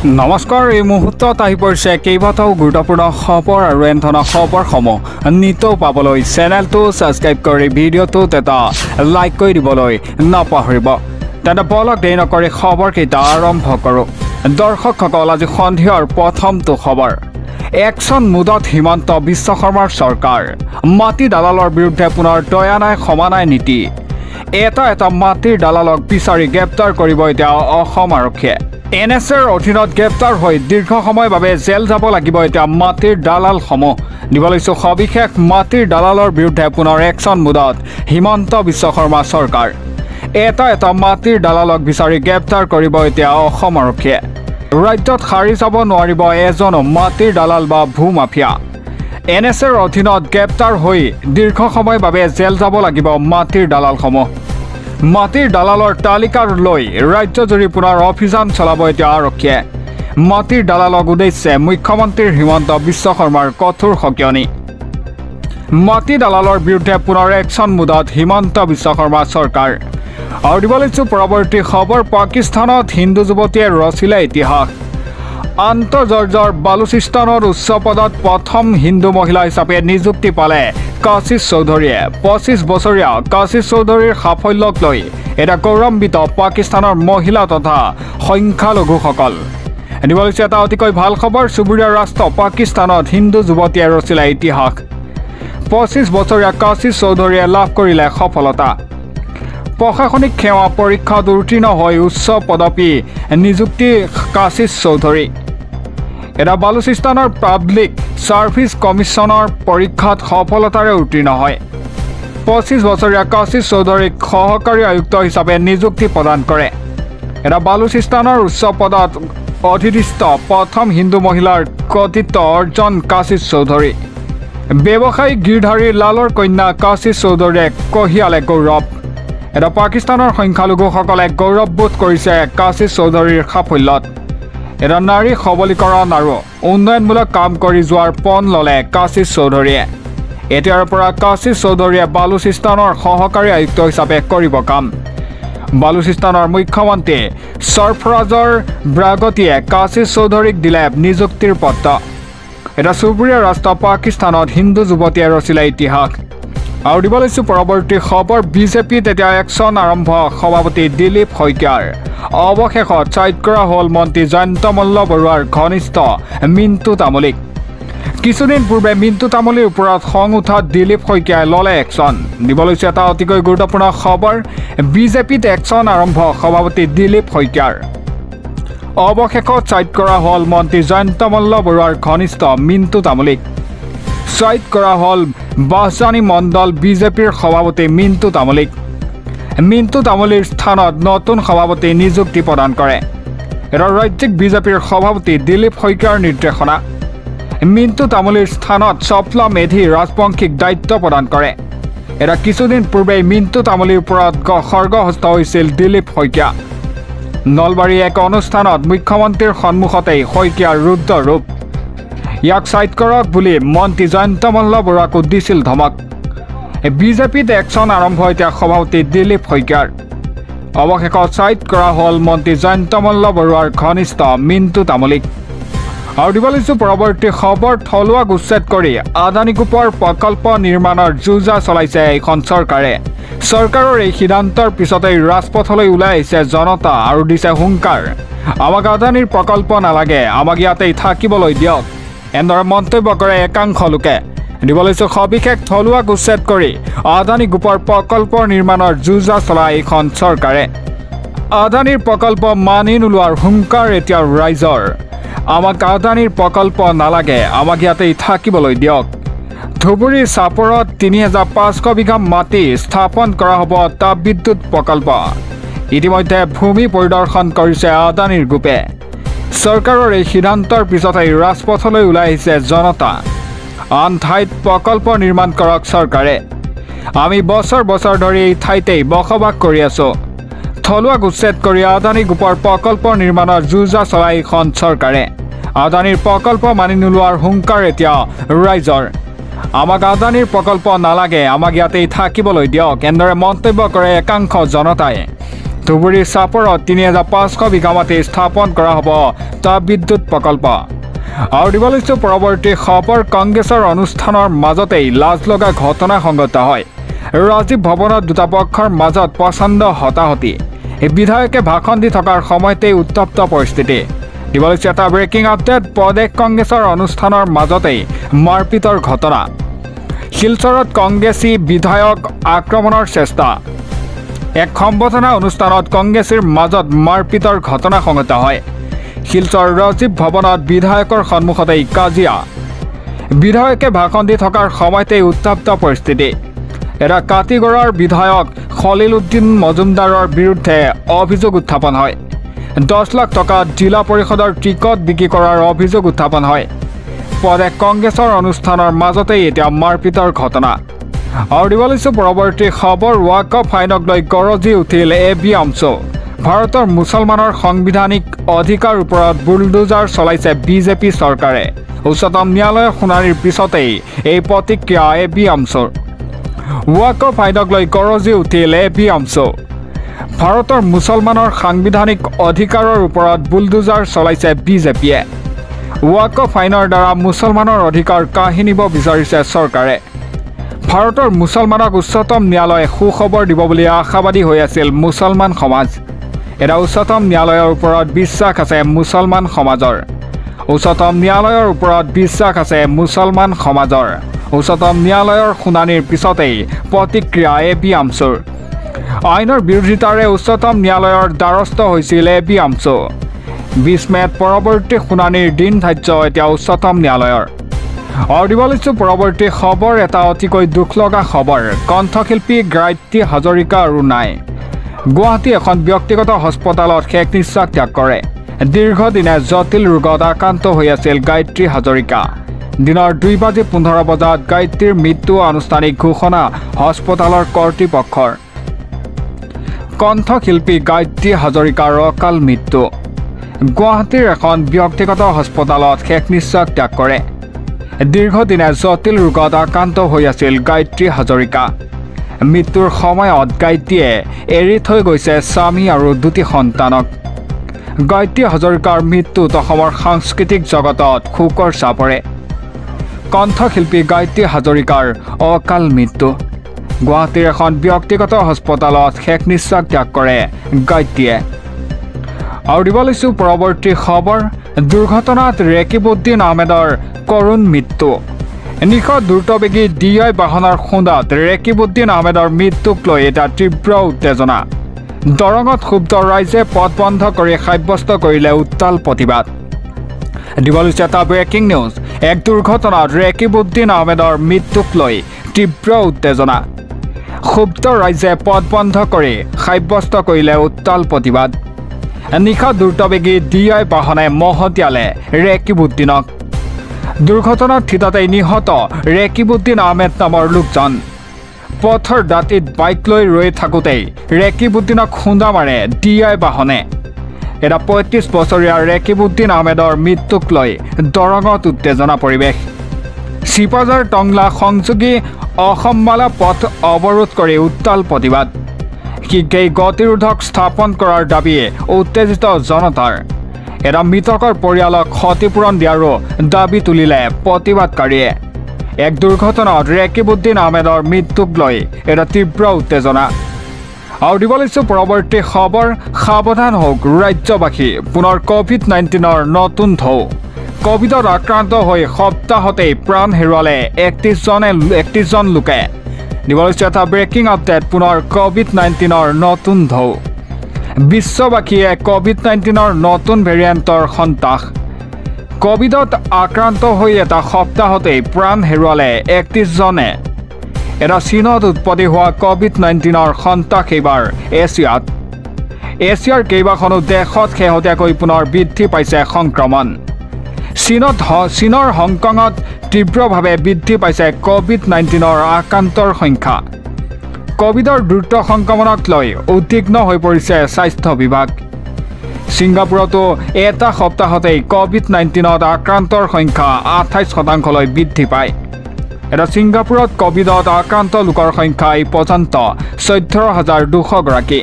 নমস্কাৰ এই মুহূৰ্তত আহি পৰিছে কেইবাটাও গুৰুত্বপূৰ্ণ খবৰ আৰু এনে ধৰণৰ খবৰসমূহ নিতৌ পাবলৈ চেনেলটো ছাবস্ক্ৰাইব কৰি ভিডিঅ'টোত এটা লাইক কৰি দিবলৈ নাপাহৰিব। তেন্তে বলক দেৰি নকৰি খবৰকেইটা আৰম্ভ কৰোঁ। দৰ্শকসকল, আজি সন্ধিয়াৰ প্ৰথমটো খবৰ। একশ্যন মুডত হিমন্ত বিশ্ব শৰ্মাৰ চৰকাৰ। মাটি দালালৰ বিৰুদ্ধে পুনৰ দয়া নাই ক্ষমা নাই নীতি। এটা মাটিৰ দালালক বিচাৰি গ্ৰেপ্তাৰ কৰিব এতিয়া অসম আৰক্ষীয়ে। NSAৰ অধীনত গ্ৰেপ্তাৰ হৈ দীৰ্ঘ সময়ৰ বাবে জেল যাব লাগিব এতিয়া মাটিৰ দালালসমূহ। দিব লৈছোঁ সবিশেষ। মাটিৰ দালালৰ বিৰুদ্ধে পুনৰ একশ্যন মুডত হিমন্ত বিশ্ব শৰ্মা চৰকাৰ। এটা মাটিৰ দালালক বিচাৰি গ্ৰেপ্তাৰ কৰিব এতিয়া অসম আৰক্ষীয়ে। ৰাজ্যত সাৰি যাব নোৱাৰিব এজনো মাটিৰ দালাল বা ভূ মাফিয়া। NSAৰ অধীনত গ্ৰেপ্তাৰ হৈ দীৰ্ঘ সময়ৰ বাবে জেল যাব লাগিব মাটিৰ দালালসমূহ। মাটিৰ দালালৰ তালিকা লৈ ৰাজ্যজুৰি পুনৰ অভিযান চলাব এতিয়া আৰক্ষীয়ে। মাটিৰ দালালক উদ্দেশ্যে মুখ্যমন্ত্ৰী হিমন্ত বিশ্ব শৰ্মাৰ কঠোৰ সকিয়নি। মাটি দালালৰ বিৰুদ্ধে পুনৰ একশ্যন মুডত হিমন্ত বিশ্ব শৰ্মা চৰকাৰ। আৰু দিব লৈছোঁ পৰৱৰ্তী খবৰ। পাকিস্তানত হিন্দু যুৱতীয়ে ৰচিলে ইতিহাস। আন্তঃজৰ্জৰ বালুচিস্তানৰ উচ্চ পদত প্ৰথম হিন্দু মহিলা হিচাপে নিযুক্তি পালে কাশিছ চৌধুৰীয়ে। 25 বছৰীয়া কাশিছ চৌধুৰীৰ সাফল্যক লৈ এটা গৌৰৱান্বিত পাকিস্তানৰ মহিলা তথা সংখ্যালঘুসকল। দিব লৈছে এটা অতিকৈ ভাল খবৰ। চুবুৰীয়া ৰাষ্ট্ৰ পাকিস্তানত হিন্দু যুৱতীয়ে ৰচিলে ইতিহাস। 25 বছৰীয়া কাশিছ চৌধুৰীয়ে লাভ কৰিলে সফলতা। প্ৰশাসনিক সেৱা পৰীক্ষাত উত্তীৰ্ণ হৈ উচ্চ পদবী নিযুক্তি কাশিছ চৌধুৰী। এটা বালুচিস্তানৰ পাব্লিক ছাৰ্ভিচ কমিশ্যনৰ পৰীক্ষাত সফলতাৰে উত্তীৰ্ণ হয়। 25 বছৰীয়া কাশিছ চৌধুৰীক সহকাৰী আয়ুক্ত হিচাপে নিযুক্তি প্ৰদান কৰে। এটা বালুচিস্তানৰ উচ্চ পদত অধিষ্ঠিত প্ৰথম হিন্দু মহিলাৰ কৃতিত্ব অৰ্জন কাশিছ চৌধুৰী। ব্যৱসায়িক গিৰধাৰী লালৰ কন্যা কাশিছ চৌধুৰীয়ে কঢ়িয়ালে গৌৰৱ। এটা পাকিস্তানৰ সংখ্যালঘুসকলে গৌৰৱবোধ কৰিছে কাশিছ চৌধুৰীৰ সাফল্যত। এটা নাৰী সবলীকৰণ আৰু উন্নয়নমূলক কাম কৰি যোৱাৰ পণ ল'লে কাশিছ চৌধুৰীয়ে। এতিয়াৰ পৰা কাশিছ চৌধুৰীয়ে বালুচিস্তানৰ সহকাৰী আয়ুক্ত হিচাপে কৰিব কাম। বালুচিস্তানৰ মুখ্যমন্ত্ৰী সৰফৰাজৰ ব্ৰাগতিয়ে কাশিছ চৌধুৰীক দিলে নিযুক্তিৰ পত্ৰ। এটা চুবুৰীয়া ৰাষ্ট্ৰ পাকিস্তানত হিন্দু যুৱতীয়ে ৰচিলে ইতিহাস। আৰু দিব লৈছোঁ পৰৱৰ্তী খবৰ। বিজেপিত এতিয়া একশ্যন আৰম্ভ সভাপতি দিলীপ শইকীয়াৰ। অৱশেষত ছাইড কৰা হ'ল মন্ত্ৰী জয়ন্ত মল্ল বৰুৱাৰ ঘনিষ্ঠ মিণ্টু তামুলীক। কিছুদিন পূৰ্বে মিণ্টু তামুলীৰ ওপৰত খং উঠাত দিলীপ শইকীয়াই ল'লে একশ্যন। দিব লৈছোঁ এটা অতিকৈ গুৰুত্বপূৰ্ণ খবৰ। বিজেপিত একশ্যন আৰম্ভ সভাপতি দিলীপ শইকীয়াৰ। অৱশেষত ছাইড কৰা হ'ল মন্ত্ৰী জয়ন্ত মল্ল বৰুৱাৰ ঘনিষ্ঠ মিণ্টু তামুলীক। ছাইড কৰা হ'ল বাহজানী মণ্ডল বিজেপিৰ সভাপতি মিণ্টু তামুলীক। মিণ্টু তামুলীৰ স্থানত নতুন সভাপতি নিযুক্তি প্ৰদান কৰে। এটা ৰাজ্যিক বিজেপিৰ সভাপতি দিলীপ শইকীয়াৰ নিৰ্দেশনা। মিণ্টু তামুলীৰ স্থানত স্বপ্না মেধি ৰাজবংশীক দায়িত্ব প্ৰদান কৰে। এটা কিছুদিন পূৰ্বেই মিণ্টু তামুলীৰ ওপৰত খৰ্গহস্ত হৈছিল দিলীপ শইকীয়া। নলবাৰীৰ এক অনুষ্ঠানত মুখ্যমন্ত্ৰীৰ সন্মুখতেই শইকীয়াৰ ৰুদ্ৰ ৰূপ। ইয়াক ছাইড কৰক বুলি মন্ত্ৰী জয়ন্ত মল্ল বৰুৱাকো দিছিল ধমক। বিজেপিত একশ্যন আৰম্ভ এতিয়া সভাপতি দিলীপ শইকীয়াৰ। অৱশেষত ছাইড কৰা হ'ল মন্ত্ৰী জয়ন্ত মল্ল বৰুৱাৰ ঘনিষ্ঠ মিণ্টু তামুলীক। আৰু দিব লৈছোঁ পৰৱৰ্তী খবৰ। থলুৱাক উচ্ছেদ কৰি আদানী গ্ৰুপৰ প্ৰকল্প নিৰ্মাণৰ যোজা চলাইছে এইখন চৰকাৰে। চৰকাৰৰ এই সিদ্ধান্তৰ পিছতেই ৰাজপথলৈ ওলাই আহিছে জনতা আৰু দিছে হুংকাৰ। আমাক আদানীৰ প্ৰকল্প নালাগে, আমাক ইয়াতেই থাকিবলৈ দিয়ক, এনেদৰে মন্তব্য কৰে একাংশ লোকে। দিব লৈছোঁ সবিশেষ। থলুৱাক উচ্ছেদ কৰি আদানী গ্ৰুপৰ প্ৰকল্প নিৰ্মাণৰ যোজা চলাই এইখন চৰকাৰে। আদানীৰ প্ৰকল্প মানি নোলোৱাৰ হুংকাৰ এতিয়া ৰাইজৰ। আমাক আদানীৰ প্ৰকল্প নালাগে, আমাক ইয়াতেই থাকিবলৈ দিয়ক। ধুবুৰী চাপৰত 3500 বিঘা মাটি স্থাপন কৰা হ'ব তাপবিদ্যুৎ প্ৰকল্প। ইতিমধ্যে ভূমি পৰিদৰ্শন কৰিছে আদানীৰ গ্ৰুপে। চৰকাৰৰ এই সিদ্ধান্তৰ পিছতেই ৰাজপথলৈ ওলাই আহিছে জনতা। আন ঠাইত প্ৰকল্প নিৰ্মাণ কৰক চৰকাৰে। আমি বছৰ বছৰ ধৰি এই ঠাইতেই বসবাস কৰি আছোঁ। থলুৱাক উচ্ছেদ কৰি আদানী গ্ৰুপৰ প্ৰকল্প নিৰ্মাণৰ যোজা চলাই এইখন চৰকাৰে। আদানীৰ প্ৰকল্প মানি নোলোৱাৰ হুংকাৰ এতিয়া ৰাইজৰ। আমাক আদানীৰ প্ৰকল্প নালাগে, আমাক ইয়াতেই থাকিবলৈ দিয়ক, এনেদৰে মন্তব্য কৰে একাংশ জনতাই। ধুবুৰী চাপৰত ৩৫০০ বিঘা মাটি স্থাপন কৰা হ'ব তাপবিদ্যুৎ প্ৰকল্প। আৰু দিব লৈছোঁ পৰৱৰ্তী খবৰ। কংগ্ৰেছৰ অনুষ্ঠানৰ মাজতেই লাজ লগা ঘটনা সংঘটিত হয়। ৰাজীৱ ভৱনত দুটা পক্ষৰ মাজত প্ৰচণ্ড হতাহতি। বিধায়কে ভাষণ দি থকাৰ সময়তেই উত্তপ্ত পৰিস্থিতি। দিব লৈছোঁ এটা ব্ৰেকিং আপডেট। প্ৰদেশ কংগ্ৰেছৰ অনুষ্ঠানৰ মাজতেই মাৰপিটৰ ঘটনা। শিলচৰত কংগ্ৰেছী বিধায়ক আক্ৰমণৰ চেষ্টা। এক সম্বৰ্ধনা অনুষ্ঠানত কংগ্ৰেছীৰ মাজত মাৰপিটৰ ঘটনা সংঘটিত হয়। শিলচৰ ৰাজীৱ ভৱনত বিধায়কৰ সন্মুখতেই কাজিয়া। বিধায়কে ভাষণ দি থকাৰ সময়তেই উত্তপ্ত পৰিস্থিতি। এটা কাটিগড়ৰ বিধায়ক খলিল উদ্দিন মজুমদাৰৰ বিৰুদ্ধে অভিযোগ উত্থাপন হয়। 10 লাখ টকাত জিলা পৰিষদৰ টিকট বিক্ৰী কৰাৰ অভিযোগ উত্থাপন হয়। প্ৰদেশ কংগ্ৰেছৰ অনুষ্ঠানৰ মাজতেই এতিয়া মাৰপিটৰ ঘটনা। আৰু দিব লৈছোঁ পৰৱৰ্তী খবৰ। ৱাকফ আইনক লৈ গৰজি উঠিল এবি আমছো। ভাৰতৰ মুছলমানৰ সাংবিধানিক অধিকাৰ ওপৰত বুলডোজাৰ চলাইছে বিজেপি চৰকাৰে। উচ্চতম ন্যায়ালয়ৰ শুনানিৰ পিছতেই এই প্ৰতিক্ৰিয়া এবি আমছোৰ। ৱাকফ আইনক লৈ গৰজি উঠিল এবি আমছো। ভাৰতৰ মুছলমানৰ সাংবিধানিক অধিকাৰৰ ওপৰত বুলডোজাৰ চলাইছে বিজেপিয়ে। ৱাকফ আইনৰ দ্বাৰা মুছলমানৰ অধিকাৰ কাঢ়ি নিব বিচাৰিছে চৰকাৰে। ভাৰতৰ মুছলমানক উচ্চতম ন্যায়ালয়ে সুখবৰ দিব বুলি আশাবাদী হৈ আছিল মুছলমান সমাজ। এটা উচ্চতম ন্যায়ালয়ৰ ওপৰত বিশ্বাস আছে মুছলমান সমাজৰ। উচ্চতম ন্যায়ালয়ৰ ওপৰত বিশ্বাস আছে মুছলমান সমাজৰ। উচ্চতম ন্যায়ালয়ৰ শুনানিৰ পিছতেই প্ৰতিক্ৰিয়া এবি আমছোৰ। আইনৰ বিৰোধিতাৰে উচ্চতম ন্যায়ালয়ৰ দ্বাৰস্থ হৈছিল এবি আমছো। 20 মে'ত পৰৱৰ্তী শুনানিৰ দিন ধাৰ্য এতিয়া উচ্চতম ন্যায়ালয়ৰ। আৰু দিব লৈছোঁ পৰৱৰ্তী খবৰ। এটা অতিকৈ দুখ লগা খবৰ। কণ্ঠশিল্পী গায়ত্ৰী হাজৰিকা আৰু নাই। গুৱাহাটী এখন ব্যক্তিগত হস্পিটেলত শেষ নিশ্বাস ত্যাগ কৰে। দীৰ্ঘদিনে জটিল ৰোগত আক্ৰান্ত হৈ আছিল গায়ত্ৰী হাজৰিকা। দিনৰ 2:15 বজাত গায়ত্ৰীৰ মৃত্যু আনুষ্ঠানিক ঘোষণা হস্পিটেলৰ কৰ্তৃপক্ষৰ। কণ্ঠশিল্পী গায়ত্ৰী হাজৰিকাৰ অকাল মৃত্যু। গুৱাহাটীৰ এখন ব্যক্তিগত হস্পিটেলত শেষ নিশ্বাস ত্যাগ কৰে। দীৰ্ঘদিনে জটিল ৰোগত আক্ৰান্ত হৈ আছিল গায়ত্ৰী হাজৰিকা। মৃত্যুৰ সময়ত গায়ত্ৰীয়ে এৰি থৈ গৈছে স্বামী আৰু 2টি সন্তানক। গায়ত্ৰী হাজৰিকাৰ মৃত্যুত অসমৰ সাংস্কৃতিক জগতত শোকৰ ছাঁ পৰে। কণ্ঠশিল্পী গায়ত্ৰী হাজৰিকাৰ অকাল মৃত্যু। গুৱাহাটীৰ এখন ব্যক্তিগত হস্পিটেলত শেষ নিশ্বাস ত্যাগ কৰে গায়ত্ৰীয়ে। আৰু দিব লৈছোঁ পৰৱৰ্তী খবৰ। দুৰ্ঘটনাত ৰেকিবউদ্দিন আহমেদৰ কৰুণ মৃত্যু। নিশা দ্ৰুতবেগী DI বাহনৰ খুন্দাত ৰেকিবউদ্দিন আহমেদৰ মৃত্যুক লৈ এটা তীব্ৰ উত্তেজনা। দৰঙত ক্ষুব্ধ ৰাইজে পথ বন্ধ কৰি সাব্যস্ত কৰিলে উত্তাল প্ৰতিবাদ। দিব লৈছোঁ এটা ব্ৰেকিং নিউজ। এক দুৰ্ঘটনাত ৰেকিবউদ্দিন আহমেদৰ মৃত্যুক লৈ তীব্ৰ উত্তেজনা। ক্ষুব্ধ ৰাইজে পথ বন্ধ কৰি সাব্যস্ত কৰিলে উত্তাল প্ৰতিবাদ। নিশা দ্ৰুতবেগী DI বাহনে মহতিয়ালে ৰেকিবউদ্দিনক। দুৰ্ঘটনাৰ থিতাতেই নিহত ৰেকিবউদ্দিন আহমেদ নামৰ লোকজন। পথৰ দাঁতিত বাইক লৈ ৰৈ থাকোঁতেই ৰেকিবউদ্দিনক খুন্দা মাৰে DI বাহনে। এটা 35 বছৰীয়া ৰেকিবউদ্দিন আহমেদৰ মৃত্যুক লৈ দৰঙত উত্তেজনা পৰিৱেশ। চিপাঝাৰ টংলা সংযোগী অসমমালা পথ অৱৰোধ কৰি উত্তাল প্ৰতিবাদ। শীঘ্ৰেই গতিৰোধক স্থাপন কৰাৰ দাবীয়ে উত্তেজিত জনতাৰ। এটা মৃতকৰ পৰিয়ালক ক্ষতিপূৰণ দিয়াৰো দাবী তুলিলে প্ৰতিবাদকাৰীয়ে। এক দুৰ্ঘটনাত ৰেকিবউদ্দিন আহমেদৰ মৃত্যুক লৈ এটা তীব্ৰ উত্তেজনা। আৰু দিব লৈছোঁ পৰৱৰ্তী খবৰ। সাৱধান হওক ৰাজ্যবাসী। পুনৰ COVID-19ৰ নতুন ঢৌ। কভিডত আক্ৰান্ত হৈ সপ্তাহতেই প্ৰাণ হেৰুৱালে 31জন লোকে। দিব লৈছোঁ এটা ব্ৰেকিং আপডেট। পুনৰ COVID-19ৰ নতুন ঢৌ। বিশ্ববাসীয়ে COVID-19ৰ নতুন ভেৰিয়েণ্টৰ সন্তাস। কভিডত আক্ৰান্ত হৈ এটা সপ্তাহতেই প্ৰাণ হেৰুৱালে 31জনে। এটা চীনত উৎপত্তি হোৱা COVID-19ৰ সন্তাস এইবাৰ এছিয়াত। এছিয়াৰ কেইবাখনো দেশত শেহতীয়াকৈ পুনৰ বৃদ্ধি পাইছে সংক্ৰমণ। চীনৰ হংকঙত তীব্ৰভাৱে বৃদ্ধি পাইছে COVID-19ৰ আক্ৰান্তৰ সংখ্যা। কভিডৰ দ্ৰুত সংক্ৰমণক লৈ উদ্বিগ্ন হৈ পৰিছে স্বাস্থ্য বিভাগ। ছিংগাপুৰতো এটা সপ্তাহতেই COVID-19ত আক্ৰান্তৰ সংখ্যা 28% বৃদ্ধি পায়। এটা ছিংগাপুৰত কভিডত আক্ৰান্ত লোকৰ সংখ্যা এই পৰ্যন্ত 14,200 গৰাকী।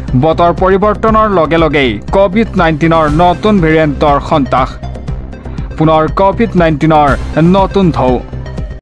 বতৰ পৰিৱৰ্তনৰ লগে লগেই কোভিড-19ৰ নতুন ভেৰিয়েণ্টৰ সন্তাস পুনৰ কোভিড-19ৰ নতুন ঢৌ